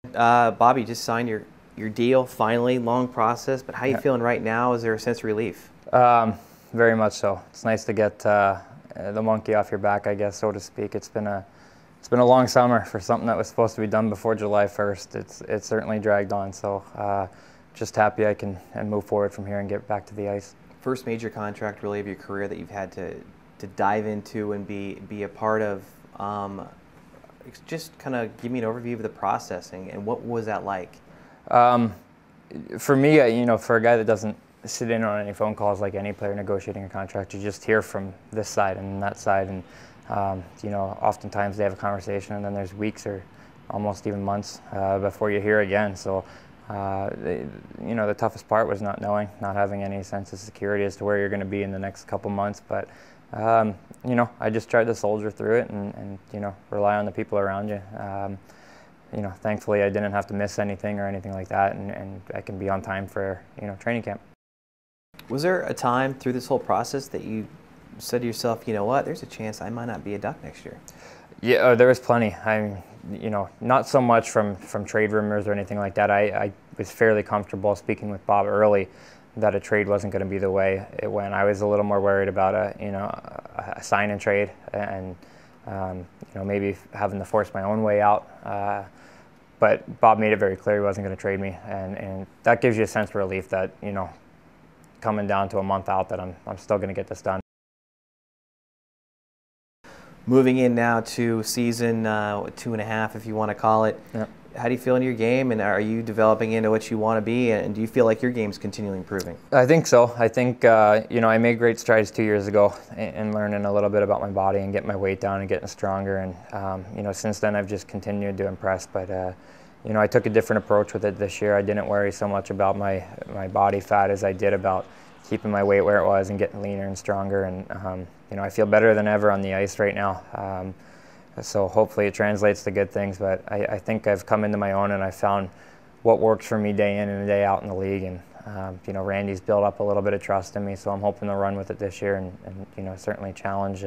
Bobby just signed your deal finally. Long process, but how you Yeah. feeling right now? Is there a sense of relief? Very much so. It's nice to get the monkey off your back, I guess, so to speak. It's been a long summer for something that was supposed to be done before July 1st. It's certainly dragged on. So just happy I can move forward from here and get back to the ice. First major contract really of your career that you've had to dive into and be a part of. Just kind of give me an overview of the processing and what was that like? For me, for a guy that doesn't sit in on any phone calls like any player negotiating a contract, you just hear from this side and that side, and oftentimes they have a conversation, and then there's weeks or almost even months before you hear again. So, the toughest part was not knowing, not having any sense of security as to where you're going to be in the next couple months. But I just tried to soldier through it and rely on the people around you. Thankfully I didn't have to miss anything or anything like that, and I can be on time for, training camp. Was there a time through this whole process that you said to yourself, you know what, there's a chance I might not be a Duck next year? Yeah, there was plenty. Not so much from trade rumors or anything like that. I was fairly comfortable speaking with Bob early that a trade wasn't going to be the way it went. I was a little more worried about a sign and trade and maybe having to force my own way out. But Bob made it very clear he wasn't going to trade me, and that gives you a sense of relief that, coming down to a month out, that I'm still going to get this done. Moving in now to season 2.5, if you want to call it. Yep. How do you feel in your game, and are you developing into what you want to be, and do you feel like your game's continually improving? I think so. I think, I made great strides 2 years ago in learning a little bit about my body and getting my weight down and getting stronger. And, since then I've just continued to impress. But, I took a different approach with it this year. I didn't worry so much about my body fat as I did about keeping my weight where it was and getting leaner and stronger. And, I feel better than ever on the ice right now. So hopefully it translates to good things, but I think I've come into my own, and I found what works for me day in and day out in the league. And Randy's built up a little bit of trust in me, so I'm hoping to run with it this year and certainly challenge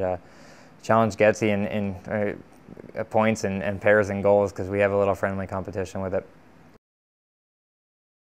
Getsy in points and pairs and goals, because we have a little friendly competition with it.